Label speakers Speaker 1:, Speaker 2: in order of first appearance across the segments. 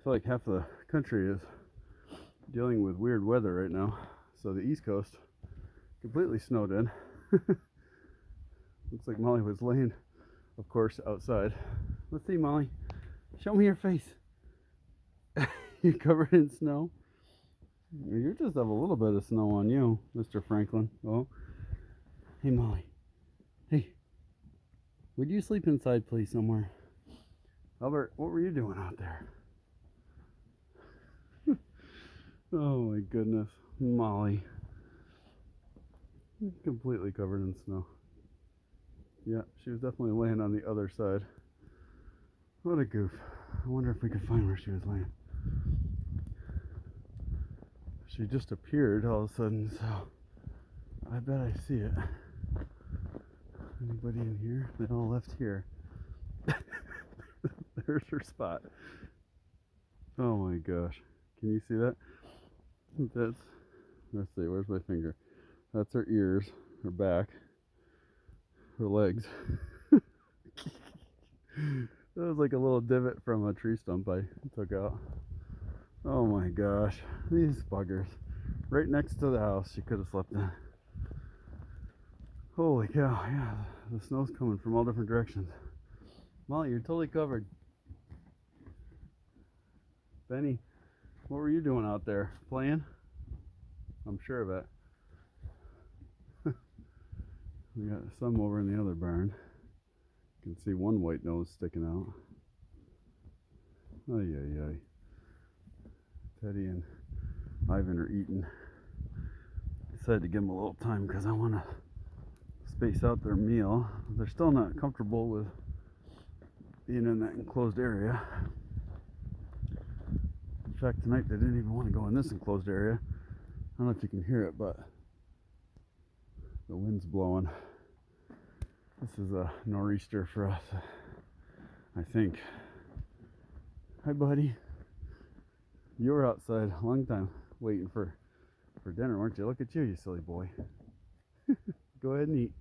Speaker 1: feel like half the country is dealing with weird weather right now. So the East Coast completely snowed in. Looks like Molly was laying, of course, outside. Let's see, Molly. Show me your face. You're covered in snow. You just have a little bit of snow on you, Mr. Franklin. Oh, hey, Molly. Hey, would you sleep inside, please, somewhere? Albert, what were you doing out there? Oh my goodness, Molly. Completely covered in snow. Yeah, she was definitely laying on the other side. What a goof. I wonder if we could find where she was laying. She just appeared all of a sudden, so I bet I see it. Anybody in here? They all left here. There's her spot. Oh my gosh. Can you see that? Let's see, where's my finger? That's her ears, her back, her legs. That was like a little divot from a tree stump I took out. Oh my gosh, these buggers. Right next to the house she could have slept in. Holy cow, yeah, the snow's coming from all different directions. Molly, you're totally covered. Benny, what were you doing out there? Playing? I'm sure of it. We got some over in the other barn. You can see one white nose sticking out. Ay, ay, ay. Teddy and Ivan are eating. Decided to give them a little time because I want to space out their meal. They're still not comfortable with being in that enclosed area. In fact, tonight they didn't even want to go in this enclosed area. I don't know if you can hear it, but the wind's blowing. This is a nor'easter for us, I think. Hi, buddy. You were outside a long time waiting for dinner, weren't you? Look at you, you silly boy. Go ahead and eat.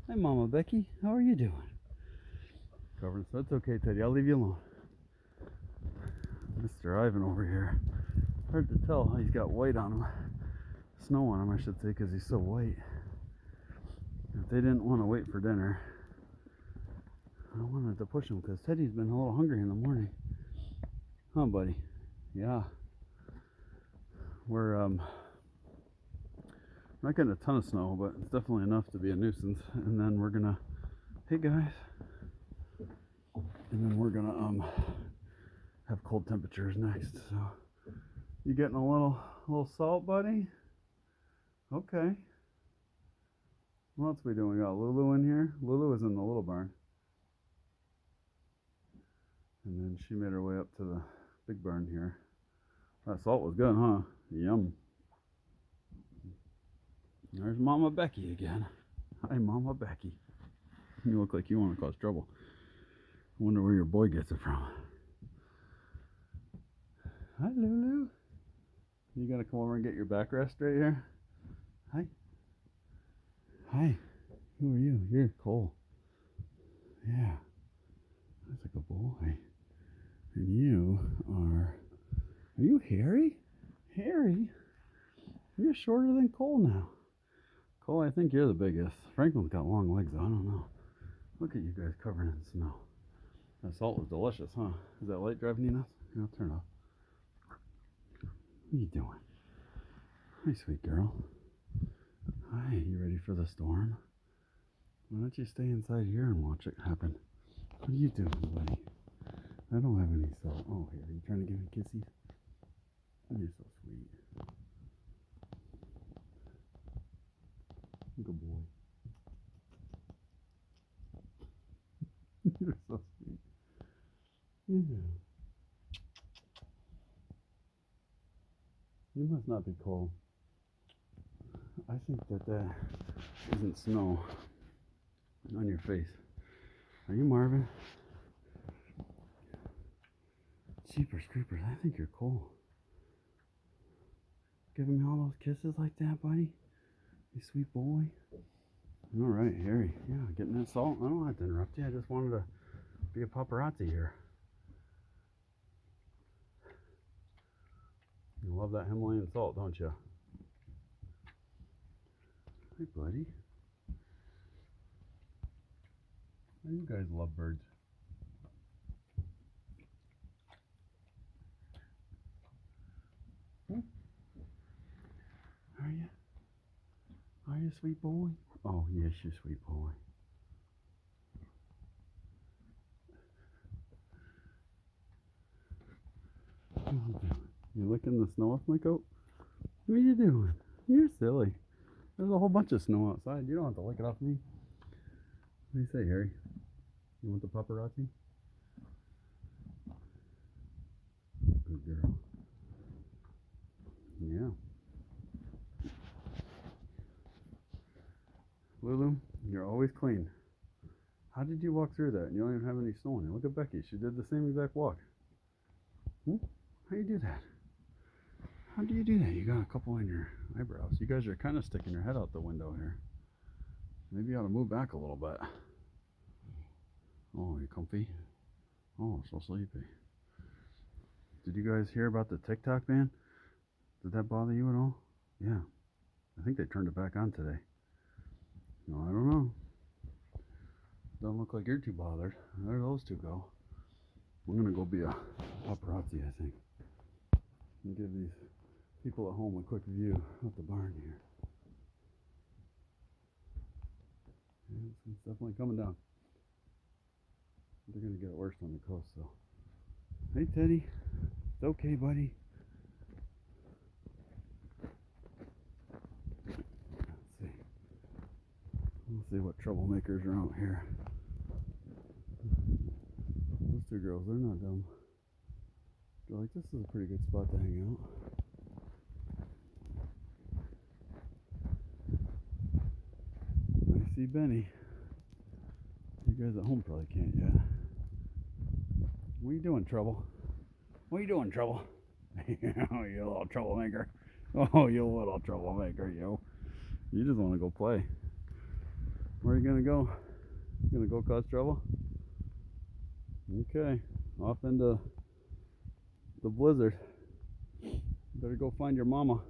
Speaker 1: Hi, Mama Becky. How are you doing? Covered, so it's okay, Teddy. I'll leave you alone. Mr. Ivan over here. Hard to tell. He's got white on him. Snow on him, I should say, because he's so white. If they didn't want to wait for dinner, I wanted to push him because Teddy's been a little hungry in the morning. Huh, buddy? Yeah. We're not getting a ton of snow, but it's definitely enough to be a nuisance. And then we're gonna, hey guys, and then we're gonna have cold temperatures next. So you getting a little salt, buddy? Okay. What else are we doing? We got Lulu in here. Lulu is in the little barn. And then she made her way up to the big barn here. That salt was good, huh? Yum. There's Mama Becky again. Hi, Mama Becky. You look like you want to cause trouble. I wonder where your boy gets it from. Hi, Lulu. You gotta come over and get your backrest right here? Hi. Hi. Who are you? You're Cole. Yeah. That's a good boy. And you are you Harry? Harry? You're shorter than Cole now. Cole, I think you're the biggest. Franklin's got long legs though, I don't know. Look at you guys covered in snow. That salt was delicious, huh? Is that light driving you nuts? Yeah, I'll turn it off. What are you doing? Hi, sweet girl. Hi, you ready for the storm? Why don't you stay inside here and watch it happen? What are you doing, buddy? I don't have any salt. Oh, here, are you trying to give me kissies? You're so sweet. Good boy. You're so sweet. Yeah. You must not be cold. I think that isn't snow on your face. Are you Marvin? Jeepers creepers, I think you're cold. Giving me all those kisses like that, buddy? You sweet boy. All right, Harry. Yeah, getting that salt. I don't have to interrupt you. I just wanted to be a paparazzi here. love that Himalayan salt, don't you? Hey, buddy. You guys love birds. Are you? Are you a sweet boy? Oh, yes, you sweet boy. You licking the snow off my coat? What are you doing? You're silly. There's a whole bunch of snow outside. You don't have to lick it off me. What do you say, Harry? You want the paparazzi? Good girl. Yeah. Lulu, you're always clean. How did you walk through that? You don't even have any snow on you. Look at Becky. She did the same exact walk. How do you do that? How do you do that? You got a couple on your eyebrows. You guys are kind of sticking your head out the window here. Maybe you ought to move back a little bit. Oh, you comfy? Oh, so sleepy. Did you guys hear about the TikTok ban? Did that bother you at all? Yeah. I think they turned it back on today. No, I don't know. Don't look like you're too bothered. There those two go. I'm gonna go be a paparazzi, I think. And give these people at home a quick view of the barn here. Yeah, it's definitely coming down. They're gonna get it worse on the coast, though. Hey, Teddy. It's okay, buddy. Let's see what troublemakers are out here. Those two girls, they're not dumb. They're like, this is a pretty good spot to hang out. I see Benny. You guys at home probably can't yet. What are you doing, Trouble? What are you doing, Trouble? Oh, you little troublemaker. Oh, you little troublemaker, yo. You just want to go play. Where are you going to go? You going to go cause trouble? Okay. Off into the blizzard. Better go find your mama.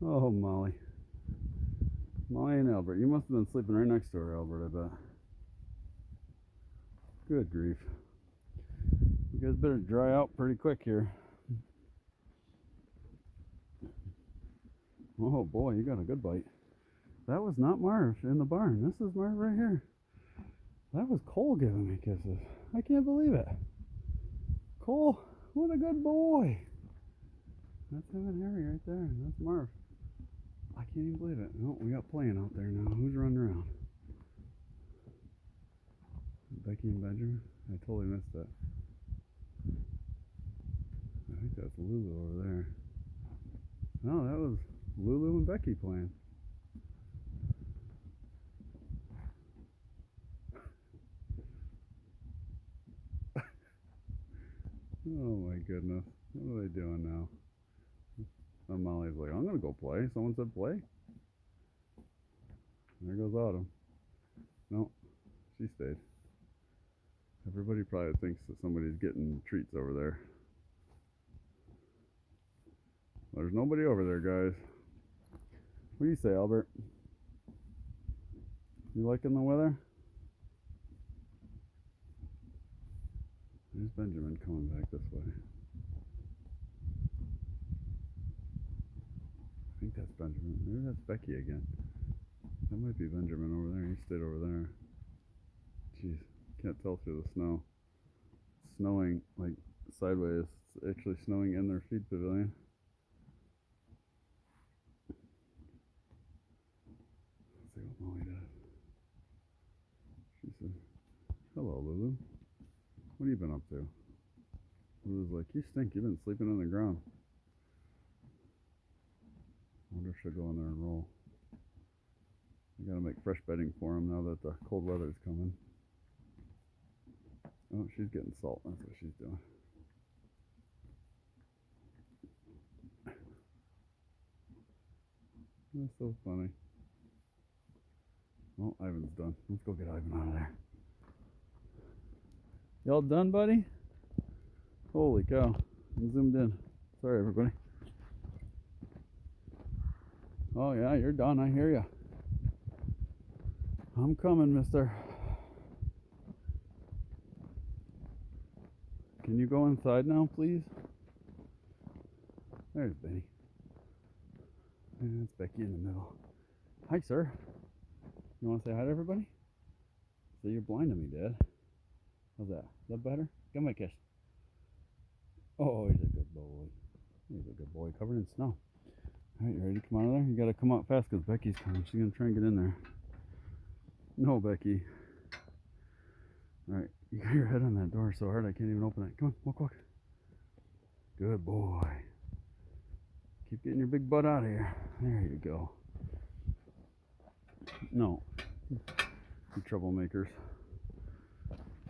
Speaker 1: Oh, Molly. Molly and Albert. You must have been sleeping right next to her, Albert, I bet. Good grief. You guys better dry out pretty quick here. Oh boy, you got a good bite. That was not Marv in the barn. This is Marv right here. That was Cole giving me kisses. I can't believe it. Cole, what a good boy. That's him and Harry right there. That's Marv. I can't even believe it. Oh, we got playing out there now. Who's running around? Becky and Benjamin? I totally missed that. I think that's Lulu over there. No, that was Lulu and Becky playing. Oh my goodness. What are they doing now? And Molly's like, I'm going to go play. Someone said play. There goes Autumn. No, she stayed. Everybody probably thinks that somebody's getting treats over there. There's nobody over there, guys. What do you say, Albert? You liking the weather? There's Benjamin coming back this way. I think that's Benjamin. Maybe that's Becky again. That might be Benjamin over there. He stayed over there. Jeez, can't tell through the snow. It's snowing like sideways. It's actually snowing in their feed pavilion. Let's see what Molly does. She said, hello, Lulu. What have you been up to? Lulu's like, you stink. You've been sleeping on the ground. I wonder if she'll go in there and roll. I gotta make fresh bedding for him now that the cold weather's coming. Oh, she's getting salt. That's what she's doing. That's so funny. Oh, Ivan's done. Let's go get Ivan out of there. Y'all done, buddy? Holy cow. I'm zoomed in. Sorry, everybody. Oh, yeah, you're done. I hear you. I'm coming, mister. Can you go inside now, please? There's Benny. And that's Becky in the middle. Hi, sir. You want to say hi to everybody? So you're blind to me, Dad. How's that? Is that better? Give me a kiss. Oh, he's a good boy. He's a good boy, covered in snow. All right, you ready to come out of there? You got to come out fast because Becky's coming. She's going to try and get in there. No, Becky. All right, you got your head on that door so hard I can't even open it. Come on, walk, walk. Good boy. Keep getting your big butt out of here. There you go. No, you troublemakers.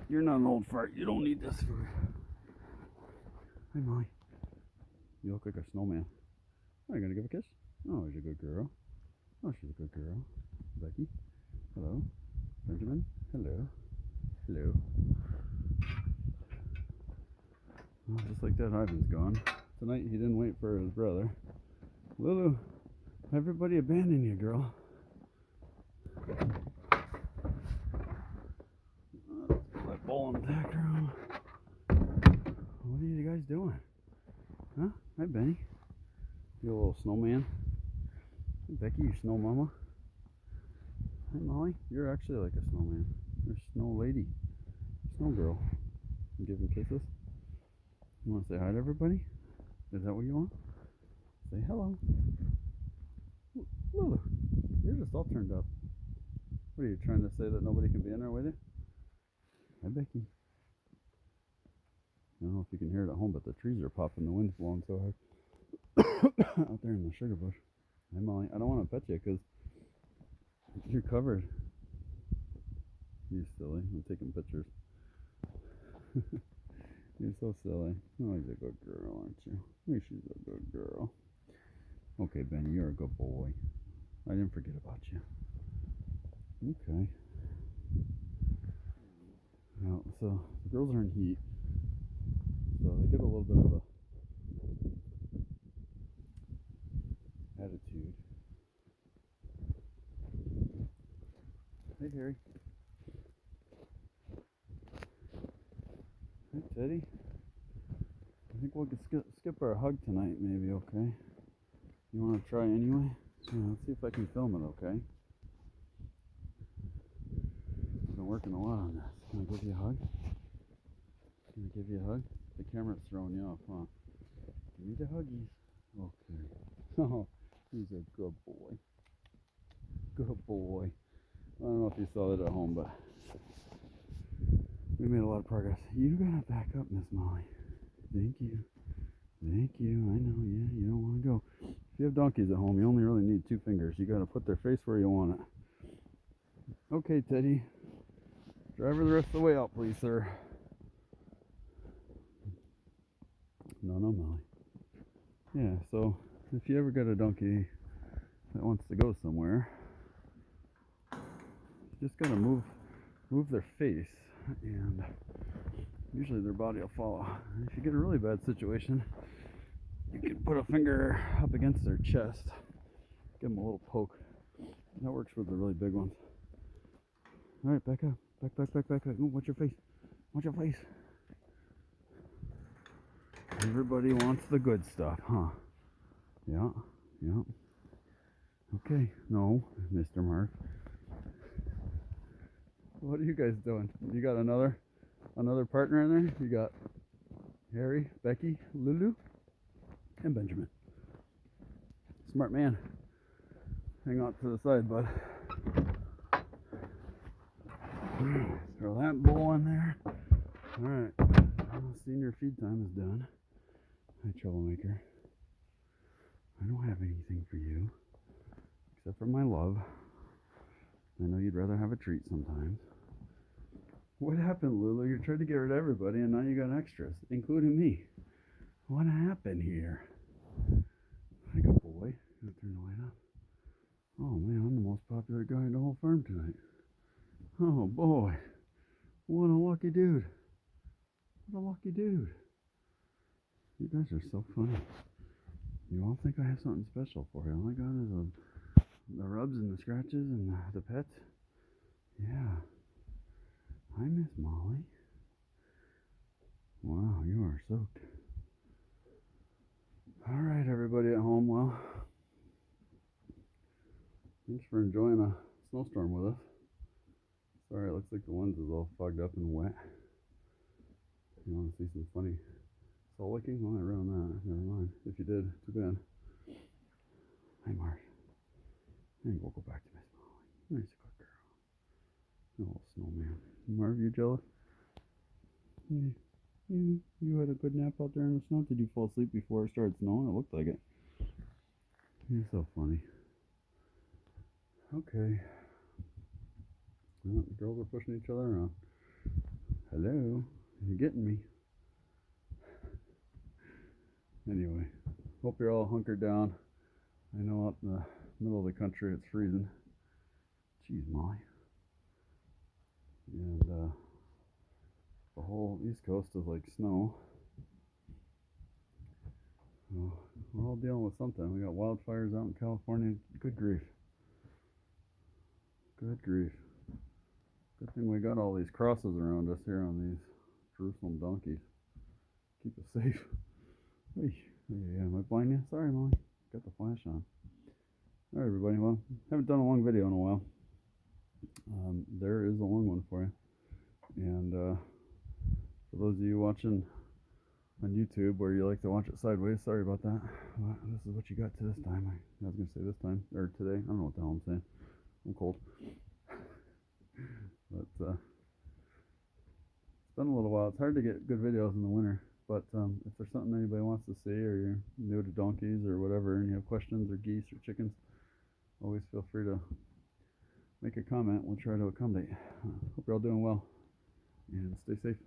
Speaker 1: You're not an old fart. You don't need this food. Hi, Molly. You look like a snowman. Are you going to give a kiss? Oh, she's a good girl. Oh, she's a good girl. Becky. Hello. Benjamin. Hello. Hello. Well, just like that, Ivan's gone. Tonight he didn't wait for his brother. Lulu, everybody abandoned you, girl. Let's put that ball in the tack room. What are you guys doing? Huh? Hi, Benny. You a little snowman. Hey, Becky, you snow mama. Hi, Molly. You're actually like a snowman. You're a snow lady. Snow girl. You giving kisses? You want to say hi to everybody? Is that what you want? Say hello. Lulu, you're just all turned up. What are you trying to say that nobody can be in there with you? Hi, Becky. I don't know if you can hear it at home, but the trees are popping. The wind's blowing so hard out there in the sugar bush. Hi, Molly. I don't want to pet you because you're covered. You silly. I'm taking pictures. You're so silly. Oh, he's a good girl, aren't you? Oh, she's a good girl. Okay, Benny, you're a good boy. I didn't forget about you. Okay. Well, so the girls are in heat, so they get a little bit of a attitude. Hey, Harry. Hey, Teddy. I think we'll skip our hug tonight, maybe, okay? You want to try anyway? Yeah, let's see if I can film it, okay? I've been working a lot on this. Can I give you a hug? Can I give you a hug? The camera's throwing you off, huh? Give me the huggies. Okay. Oh, he's a good boy. Good boy. I don't know if you saw that at home, but we made a lot of progress. You gotta back up, Miss Molly. Thank you. Thank you. I know, yeah, you don't want to go. If you have donkeys at home, you only really need 2 fingers. You gotta put their face where you want it. Okay, Teddy. Drive her the rest of the way out, please, sir. No, Molly. Yeah, so if you ever get a donkey that wants to go somewhere, you just gotta move their face, and usually their body will follow. And if you get a really bad situation, you can put a finger up against their chest, give them a little poke. That works with the really big ones. All right, back up. Back. Ooh, watch your face. Watch your face. Everybody wants the good stuff, huh? Yeah. Okay, no, Mr. Mark. What are you guys doing? You got another partner in there? You got Harry, Becky, Lulu, and Benjamin. Smart man. Hang on to the side, bud. Throw that bowl in there. Alright. Senior feed time is done. Hi, troublemaker. I don't have anything for you except for my love. I know you'd rather have a treat sometimes. What happened, Lulu? You tried to get rid of everybody and now you got extras, including me. What happened here? Hi, good boy. You want to turn the light off? Oh man, I'm the most popular guy in the whole farm tonight. Oh boy. What a lucky dude. What a lucky dude. You guys are so funny. You all think I have something special for you. All I got is the rubs and the scratches and the pets. Yeah. Hi, Miss Molly. Wow, you are soaked. All right, everybody at home. Well, thanks for enjoying a snowstorm with us. Sorry, it looks like the lens is all fogged up and wet. You want to see some funny soul licking? Well, I ruined that. Never mind. If you did, too bad. Hi, Marsh. I think we'll go back to Miss Molly. Nice good girl. Little snowman. Marv, you jealous? You had a good nap out there in the snow? Did you fall asleep before it started snowing? It looked like it. You're so funny. Okay. Well, the girls are pushing each other around. Hello? You're getting me. Anyway, hope you're all hunkered down. I know out in the middle of the country it's freezing. Jeez, Molly. And the whole East Coast is like snow. So we're all dealing with something. We got wildfires out in California. Good grief. Good grief. Good thing we got all these crosses around us here on these Jerusalem donkeys. Keep us safe. Hey, yeah, am I blind yet? Sorry, Molly. Got the flash on. Alright, everybody. Well, haven't done a long video in a while. There is a long one for you. And for those of you watching on YouTube where you like to watch it sideways, sorry about that. Well, this is what you got to this time. I was going to say this time, or today. I don't know what the hell I'm saying. I'm cold. But it's been a little while. It's hard to get good videos in the winter. But if there's something anybody wants to see, or you're new to donkeys or whatever, and you have questions, or geese or chickens, always feel free to make a comment. We'll try to accommodate. Hope you're all doing well, and stay safe.